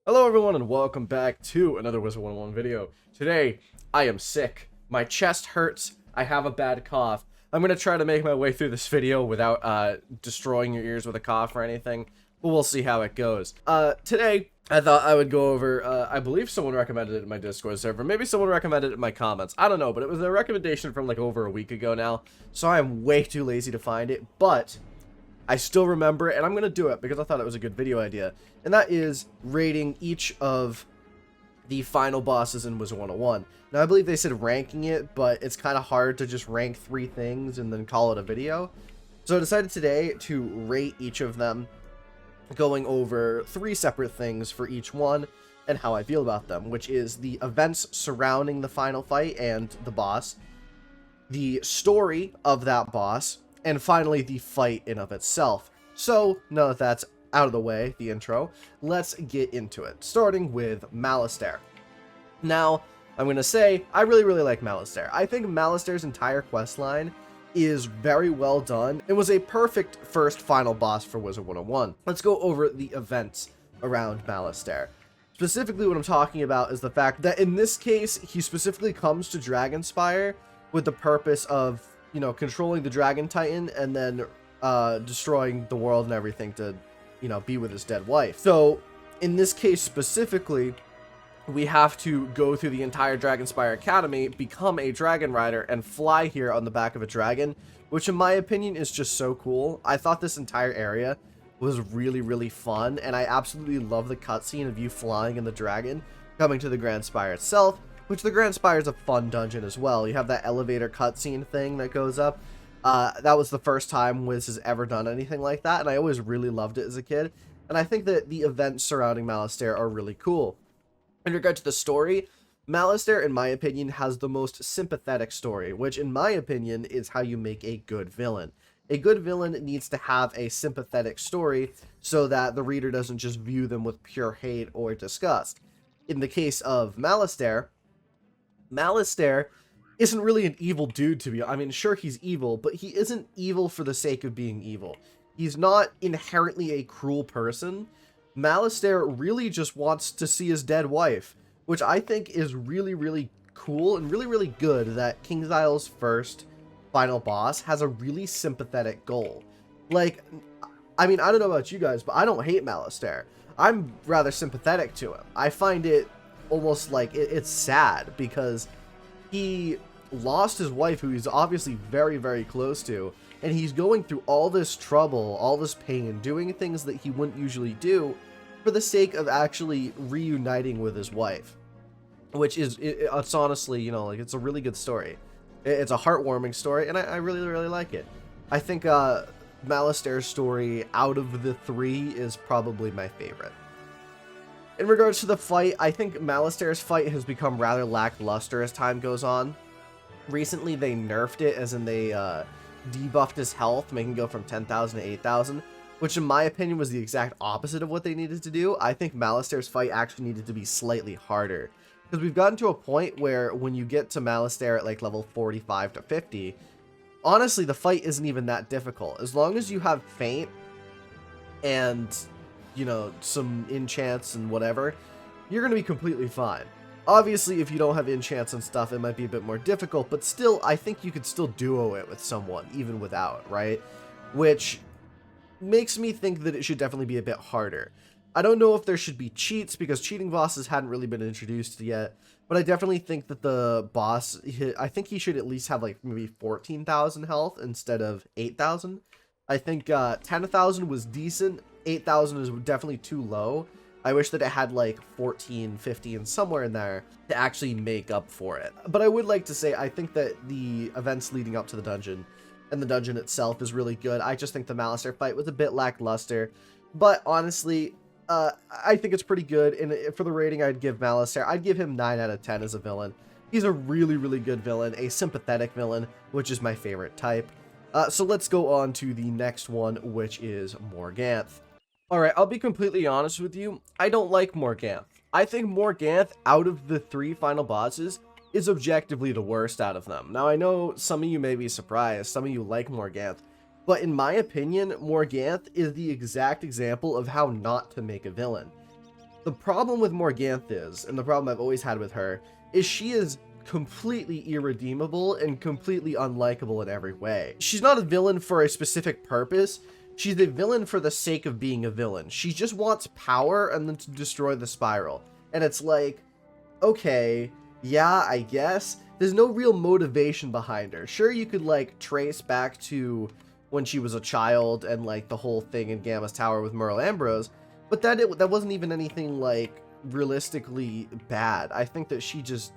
Hello everyone and welcome back to another Wizard101 video. Today, I am sick. My chest hurts. I have a bad cough. I'm going to try to make my way through this video without destroying your ears with a cough or anything, but we'll see how it goes. Today, I thought I would go over, I believe someone recommended it in my Discord server. Maybe someone recommended it in my comments. I don't know, but it was a recommendation from like over a week ago now, so I am way too lazy to find it, but I still remember it, and I'm going to do it because I thought it was a good video idea. And that is rating each of the final bosses in Wizard101. Now, I believe they said ranking it, but it's kind of hard to just rank 3 things and then call it a video. So I decided today to rate each of them, going over 3 separate things for each one and how I feel about them, which is the events surrounding the final fight and the boss, the story of that boss, and finally, the fight in of itself. So, now that that's out of the way, the intro, let's get into it, starting with Malistaire. Now, I'm going to say, I really like Malistaire. I think Malistaire's entire questline is very well done. It was a perfect first final boss for Wizard101. Let's go over the events around Malistaire. Specifically, what I'm talking about is the fact that in this case, he specifically comes to Dragonspire with the purpose of, you know, controlling the Dragon Titan and then destroying the world and everything to, you know, be with his dead wife. So, in this case specifically, we have to go through the entire Dragonspire Academy, become a dragon rider, and fly here on the back of a dragon, which in my opinion is just so cool. I thought this entire area was really fun, and I absolutely love the cutscene of you flying in the dragon, coming to the Grand Spire itself, which the Grand Spire is a fun dungeon as well. You have that elevator cutscene thing that goes up. That was the first time Wiz has ever done anything like that, and I always really loved it as a kid. And I think that the events surrounding Malistaire are really cool. In regard to the story, Malistaire, in my opinion, has the most sympathetic story, which, in my opinion, is how you make a good villain. A good villain needs to have a sympathetic story so that the reader doesn't just view them with pure hate or disgust. In the case of Malistaire isn't really an evil dude to be. I mean, sure, he's evil, but he isn't evil for the sake of being evil. He's not inherently a cruel person. Malistaire really just wants to see his dead wife, which I think is really cool and really good that KingSile's first final boss has a really sympathetic goal. Like, I mean, I don't know about you guys, but I don't hate Malistaire. I'm rather sympathetic to him. I find it almost like it's sad because he lost his wife, who he's obviously very close to, and he's going through all this trouble, all this pain, doing things that he wouldn't usually do for the sake of actually reuniting with his wife, which is, it's honestly, you know, like, it's a really good story. It's a heartwarming story, and I really like it. I think Malistaire's story out of the 3 is probably my favorite. In regards to the fight, I think Malistaire's fight has become rather lackluster as time goes on. Recently, they nerfed it, as in they debuffed his health, making it go from 10,000 to 8,000, which in my opinion was the exact opposite of what they needed to do. I think Malistaire's fight actually needed to be slightly harder, because we've gotten to a point where when you get to Malistaire at like level 45 to 50, honestly, the fight isn't even that difficult. As long as you have Feint and, you know, some enchants and whatever, you're going to be completely fine. Obviously, if you don't have enchants and stuff, it might be a bit more difficult, but still, I think you could still duo it with someone, even without, right? Which makes me think that it should definitely be a bit harder. I don't know if there should be cheats, because cheating bosses hadn't really been introduced yet, but I definitely think that the boss, I think he should at least have like maybe 14,000 health instead of 8,000. I think 10,000 was decent. 8,000 is definitely too low. I wish that it had like 14, 15, somewhere in there to actually make up for it. But I would like to say, I think that the events leading up to the dungeon and the dungeon itself is really good. I just think the Malistaire fight was a bit lackluster, but honestly, I think it's pretty good. And for the rating I'd give Malistaire, I'd give him 9 out of 10 as a villain. He's a really good villain, a sympathetic villain, which is my favorite type. So let's go on to the next one, which is Morganth. Alright, I'll be completely honest with you, I don't like Morganth. I think Morganth, out of the 3 final bosses, is objectively the worst out of them. Now, I know some of you may be surprised, some of you like Morganth, But in my opinion, Morganth is the exact example of how not to make a villain. The problem with Morganth is, and the problem I've always had with her, is she is completely irredeemable and completely unlikable in every way. She's not a villain for a specific purpose. She's a villain for the sake of being a villain. She just wants power and then to destroy the spiral. And it's like, okay, yeah, I guess. There's no real motivation behind her. Sure, you could, like, trace back to when she was a child and, like, the whole thing in Gamma's Tower with Merle Ambrose, but that wasn't even anything, like, realistically bad. I think that she just,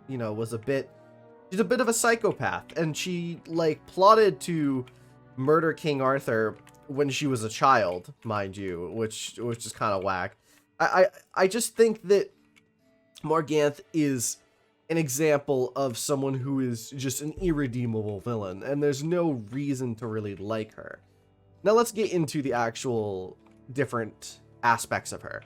you know, she's a bit of a psychopath, and she, like, plotted to murder King Arthur when she was a child, mind you, which is kind of whack. I just think that Morganth is an example of someone who is just an irredeemable villain, and there's no reason to really like her. Now let's get into the actual different aspects of her.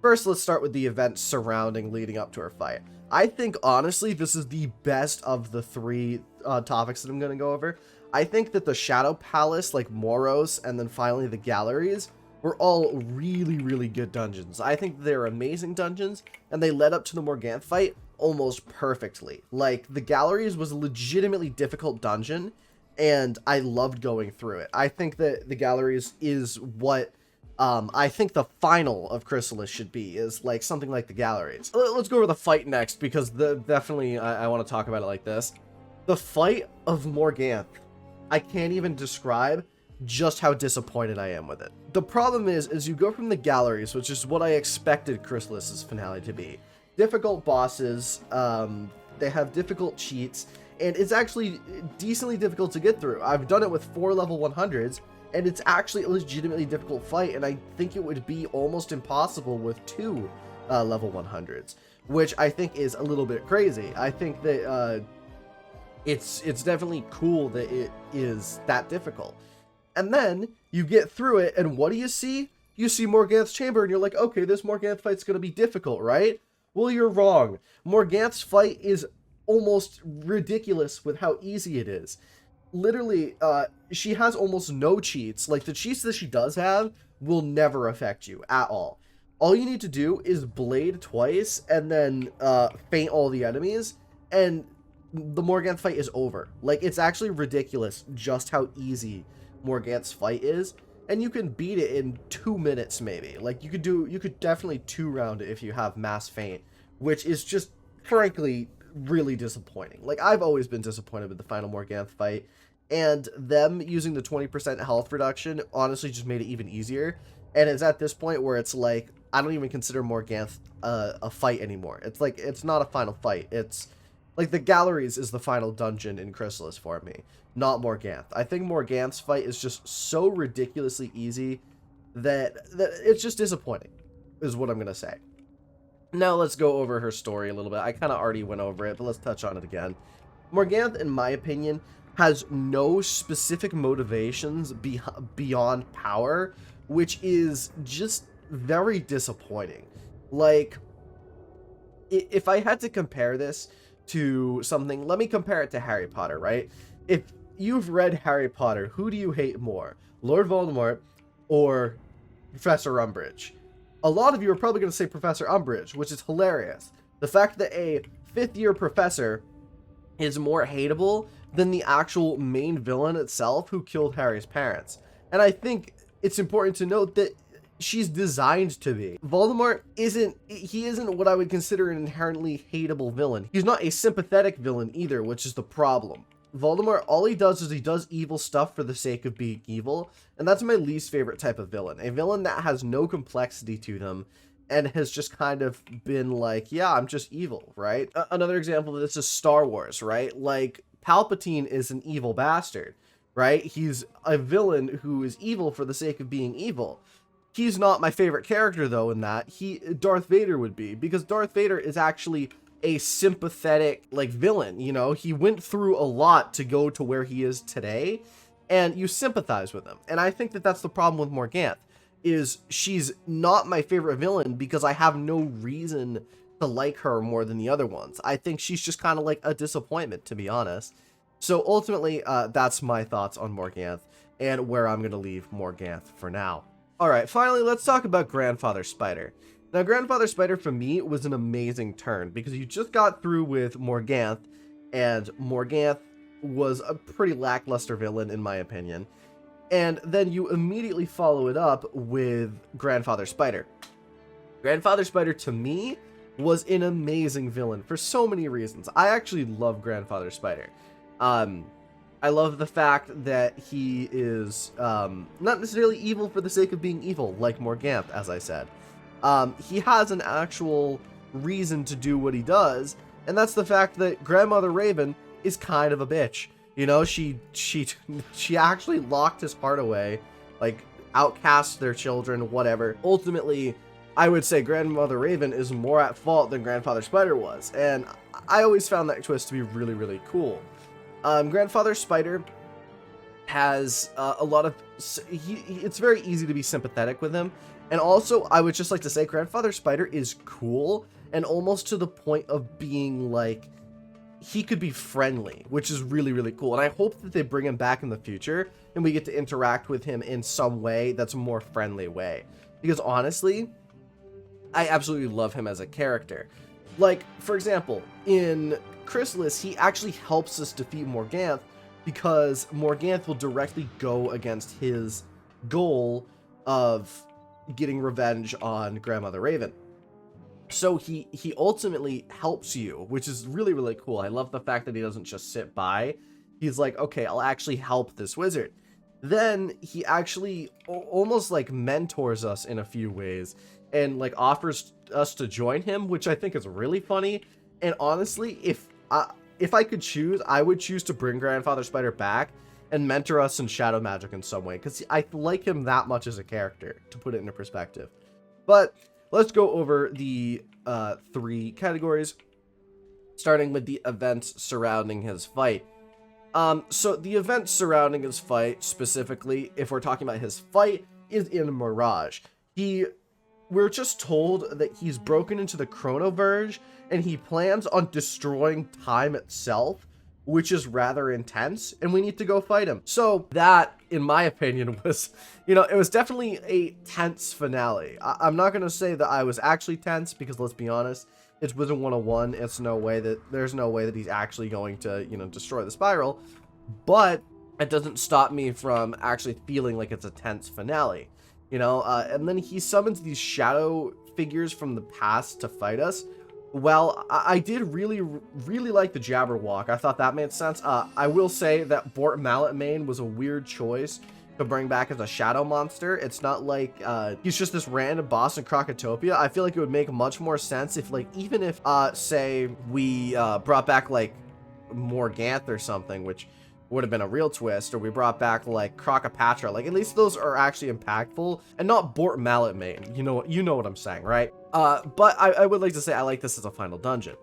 First, let's start with the events surrounding leading up to her fight. I think, honestly, this is the best of the three topics that I'm going to go over. I think that the Shadow Palace, like Moros, and then finally the galleries, were all really, really good dungeons. I think they're amazing dungeons, and they led up to the Morganth fight almost perfectly. Like, the galleries was a legitimately difficult dungeon, and I loved going through it. I think that the galleries is what I think the final of Chrysalis should be, is like something like the galleries. Let's go over the fight next, because definitely I want to talk about it like this. The fight of Morganth, I can't even describe just how disappointed I am with it. The problem is you go from the galleries, which is what I expected Chrysalis's finale to be. Difficult bosses, they have difficult cheats, and it's actually decently difficult to get through. I've done it with 4 level 100s, and it's actually a legitimately difficult fight, and I think it would be almost impossible with 2 level 100s, which I think is a little bit crazy. I think that it's definitely cool that it is that difficult. And then you get through it, and what do you see? You see Morganth's chamber, and you're like, okay, this Morganth fight's gonna be difficult, right? Well, you're wrong. Morganth's fight is almost ridiculous with how easy it is. Literally, she has almost no cheats. Like, the cheats that she does have will never affect you at all. All you need to do is blade twice, and then feint all the enemies, and the Morganth fight is over. Like, it's actually ridiculous just how easy Morganth's fight is, and you can beat it in 2 minutes maybe. Like, you could definitely 2-round it if you have mass feint, which is just frankly really disappointing. Like, I've always been disappointed with the final Morganth fight, and them using the 20% health reduction honestly just made it even easier. And it's at this point where it's like, I don't even consider Morganth a fight anymore. It's like, it's not a final fight. It's like the galleries is the final dungeon in Chrysalis for me, not Morganth. I think Morganth's fight is just so ridiculously easy that it's just disappointing, is what I'm going to say. Now let's go over her story a little bit. I kind of already went over it, but let's touch on it again. Morganth, in my opinion, has no specific motivations beyond power, which is just very disappointing. Like, if I had to compare this to something, let me compare it to Harry Potter, right? If you've read Harry Potter, who do you hate more, Lord Voldemort or Professor Umbridge? A lot of you are probably going to say Professor Umbridge, which is hilarious. The fact that a 5th-year professor is more hateable than the actual main villain itself who killed Harry's parents. And I think it's important to note that she's designed to be. Voldemort isn't what I would consider an inherently hateable villain. He's not a sympathetic villain either, which is the problem. Voldemort, all he does is he does evil stuff for the sake of being evil, and that's my least favorite type of villain. A villain that has no complexity to them and has just kind of been like, yeah, I'm just evil, right? Another example of this is Star Wars, right? Like, Palpatine is an evil bastard, right? He's a villain who is evil for the sake of being evil. He's not my favorite character, though, in that. Darth Vader would be, because Darth Vader is actually a sympathetic, like, villain, you know? He went through a lot to go to where he is today, and you sympathize with him. And I think that that's the problem with Morganth, is she's not my favorite villain because I have no reason to like her more than the other ones. I think she's just kind of like a disappointment, to be honest. So ultimately, that's my thoughts on Morganth, and where I'm going to leave Morganth for now. Alright, finally, let's talk about Grandfather Spider. Now, Grandfather Spider for me was an amazing turn because you just got through with Morganth, and Morganth was a pretty lackluster villain in my opinion. And then you immediately follow it up with Grandfather Spider. Grandfather Spider to me was an amazing villain for so many reasons. I actually love Grandfather Spider. I love the fact that he is not necessarily evil for the sake of being evil, like Morganth, as I said. He has an actual reason to do what he does, and that's the fact that Grandmother Raven is kind of a bitch. You know, she actually locked his heart away, like outcast their children, whatever. Ultimately, I would say Grandmother Raven is more at fault than Grandfather Spider was, and I always found that twist to be really, really cool. Grandfather Spider has a lot of... it's very easy to be sympathetic with him, and also, I would just like to say Grandfather Spider is cool, and almost to the point of being, like, he could be friendly, which is really, really cool, and I hope that they bring him back in the future, and we get to interact with him in some way that's a more friendly way, because honestly, I absolutely love him as a character. Like, for example, in Chrysalis, he actually helps us defeat Morganth because Morganth will directly go against his goal of getting revenge on Grandmother Raven. So he ultimately helps you, which is really, really cool. I love the fact that he doesn't just sit by. He's like, okay, I'll actually help this wizard. Then he actually almost like mentors us in a few ways and like offers us to join him, which I think is really funny. And honestly, if I could choose, I would choose to bring Grandfather Spider back and mentor us in shadow magic in some way, because I like him that much as a character, to put it into perspective. But let's go over the 3 categories, starting with the events surrounding his fight. So the events surrounding his fight, specifically, if we're talking about his fight, is in Mirage. We're just told that he's broken into the Chronoverge, and he plans on destroying time itself, which is rather intense, and we need to go fight him. So that, in my opinion, was, you know, it was definitely a tense finale. I'm not going to say that I was actually tense, because let's be honest, it's Wizard101. There's no way that he's actually going to, you know, destroy the spiral, but it doesn't stop me from actually feeling like it's a tense finale, you know. And then he summons these shadow figures from the past to fight us. Well, I did really, really like the Jabberwock. I thought that made sense. I will say that Bort Malletmane was a weird choice to bring back as a shadow monster. It's not like he's just this random boss in Crocotopia. I feel like it would make much more sense if, like, even if, say, we brought back, like, Morganth or something, which would have been a real twist, or we brought back, like, Crocopatra. Like, at least those are actually impactful, and not Bort Malletmane. You know what I'm saying, right? But I would like to say I like this as a final dungeon.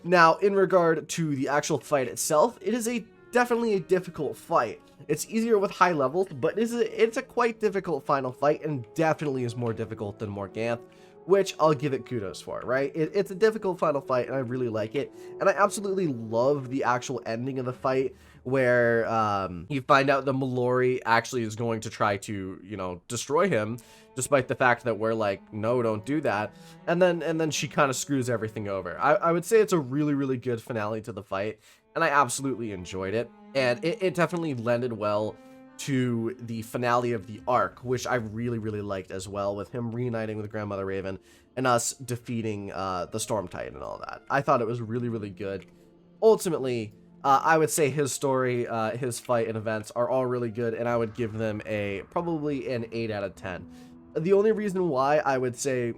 Now, in regard to the actual fight itself, it is definitely a difficult fight. It's easier with high levels, but it's a quite difficult final fight, and definitely is more difficult than Morganth, which I'll give it kudos for, right? It's a difficult final fight, and I really like it, and I absolutely love the actual ending of the fight, where you find out that Mallory actually is going to try to, you know, destroy him, despite the fact that we're like, no, don't do that, and then she kind of screws everything over. I would say it's a really, really good finale to the fight, and I absolutely enjoyed it, and it definitely lended well to the finale of the arc, which I really, really liked as well, with him reuniting with Grandmother Raven and us defeating the Storm Titan and all that. I thought it was really, really good. Ultimately, I would say his story, his fight and events are all really good, and I would give them probably an 8 out of 10. The only reason why I would say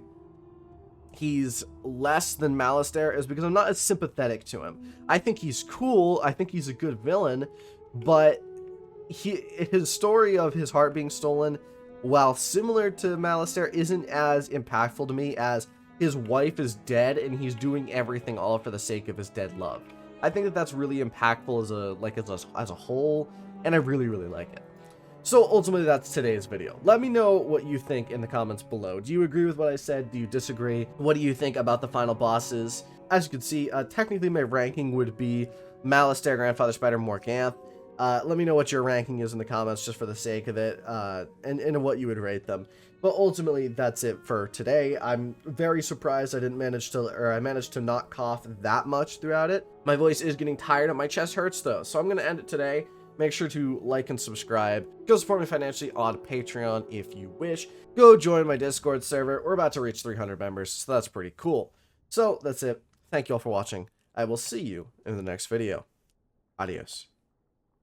he's less than Malistaire is because I'm not as sympathetic to him. I think he's cool, I think he's a good villain, but his story of his heart being stolen, while similar to Malistaire, isn't as impactful to me as his wife is dead and he's doing everything all for the sake of his dead love. I think that that's really impactful as a whole, and I really, really like it. So ultimately, that's today's video. Let me know what you think in the comments below. Do you agree with what I said? Do you disagree? What do you think about the final bosses? As you can see, technically my ranking would be Malistaire, Grandfather Spider, Morganth. Let me know what your ranking is in the comments just for the sake of it, and what you would rate them. But ultimately, that's it for today. I'm very surprised I managed to not cough that much throughout it. My voice is getting tired and my chest hurts though, so I'm going to end it today. Make sure to like and subscribe. Go support me financially on Patreon if you wish. Go join my Discord server. We're about to reach 300 members, so that's pretty cool. So that's it. Thank you all for watching. I will see you in the next video. Adios.